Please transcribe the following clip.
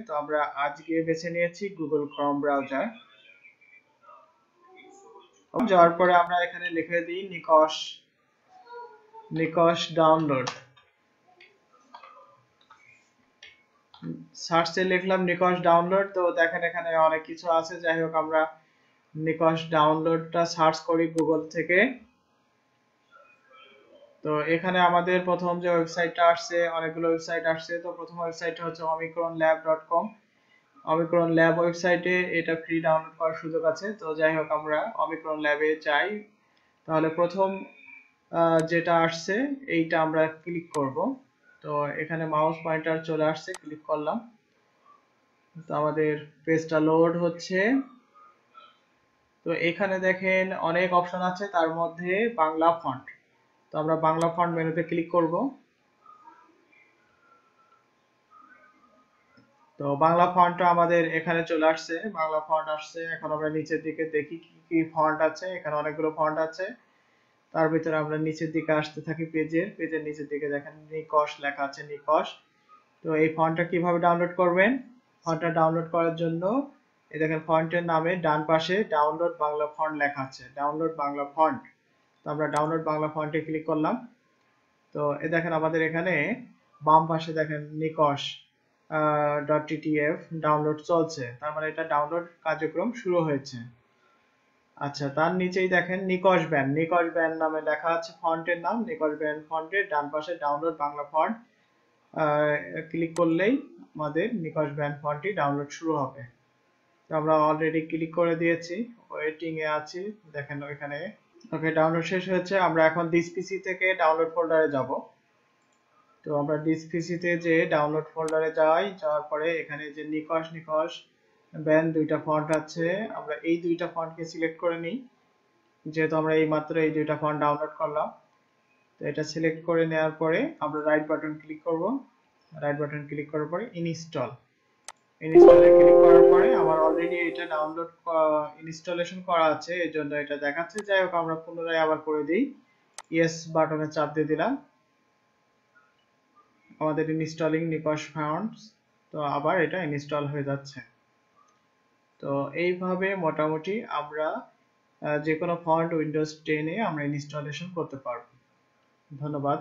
তো আমরা আজকে বেছে নিয়েছি গুগল ক্রোম ব্রাউজার। যাওয়ার পরে আমরা এখানে লিখে দিই নিকশ ডাউনলোড। সার্চে লিখলাম নিকশ ডাউনলোড, তো দেখেন এখানে অনেক কিছু আছে। যাই হোক, আমরা নিকশ ডাউনলোডটা সার্চ করি গুগল থেকে। তো এখানে আমাদের প্রথম যে ওয়েবসাইটটা আসছে, অনেকগুলো ওয়েবসাইট আসছে। তো প্রথম ওয়েবসাইটটা হচ্ছে omicronlab.com। অমিক্রন ল্যাব ওয়েবসাইটে এটা ফ্রি ডাউনলোড করার সুযোগ আছে। তো যাই হোক, আমরা অমিক্রন ল্যাবে যাই। তাহলে প্রথম যেটা আসছে এইটা আমরা ক্লিক করব। তো এখানে মাউস পয়েন্টার চলে আসছে, ক্লিক করলাম। তো আমাদের পেজটা লোড হচ্ছে। তো এখানে দেখেন অনেক অপশন আছে, তার মধ্যে বাংলা ফন্ট। তো আমরা বাংলা ফন্ট মেনুতে ক্লিক করব। তো বাংলা ফন্টটা আমাদের এখানে চলে আসছে, বাংলা ফন্ট আসছে। এখন আমরা নিচের দিকে দেখি কি কি ফন্ট আছে। এখানে অনেকগুলো ফন্ট আছে, তার ভিতরে আমরা নিচের দিকে আসতে থাকি। পেজের নিচের দিকে দেখেন নিকশ লেখা আছে, নিকশ। তো এই ফন্টটা কিভাবে ডাউনলোড করবেন? ফন্টটা ডাউনলোড করার জন্য এই দেখেন ফন্টের নামে ডান পাশে ডাউনলোড বাংলা ফন্ট লেখা আছে, ডাউনলোড বাংলা ফন্ট। তো আমরা ডাউনলোড বাংলা ফন্টে ক্লিক করলাম। তো এই দেখেন আমাদের এখানে বাম পাশে দেখেন নিকশ .ttf ডাউনলোড চলছে, তার মানে এটা ডাউনলোড কার্যক্রম শুরু হয়েছে। আচ্ছা, তার নিচেই দেখেন নিকশ ব্যান্ড নামে লেখা আছে, ফন্টের নাম নিকশ ব্যান্ড ফন্টের ডান পাশে ডাউনলোড বাংলা ফন্ট। ক্লিক করলেই আমাদের নিকশ ব্যান্ড ফন্টটি ডাউনলোড শুরু হবে। তো আমরা অলরেডি ক্লিক করে দিয়েছি, ওয়েটিং এ আছি। দেখেন ওইখানে ওকে ডাউনলোড শেষ হয়েছে। আমরা এখন দিস পিসি থেকে ডাউনলোড ফোল্ডারে যাব। তো আমরা দিস পিসিতে যে ডাউনলোড ফোল্ডারে যাওয়ার পরে এখানে যে নিকশ ব্যান্ড দুইটা ফন্ট আছে, আমরা এই দুইটা ফন্টকে সিলেক্ট করে নিই, যেহেতু আমরা এই মাত্র এই দুইটা ফন্ট ডাউনলোড করলাম। তো এটা সিলেক্ট করে নেওয়ার পরে আমরা রাইট বাটন ক্লিক করব। রাইট বাটন ক্লিক করার পরে ইনস্টলে ক্লিক করার পরে আমার অলরেডি এটা ডাউনলোড ইনস্টলেশন করা আছে, এর জন্য এটা দেখাচ্ছে। যাই হোক, আমরা পুনরায় আবার করে দিই, ইয়েস বাটনে চাপ দিয়ে দিলাম। আমাদের ইনস্টলিং নিকশ ফাউন্ডস। তো আবার এটা ইনস্টল হয়ে যাচ্ছে। তো এইভাবে মোটামুটি আমরা যে কোনো ফন্ট উইন্ডোজ 10 এ আমরা ইনস্টলেশন করতে পারবো। ধন্যবাদ।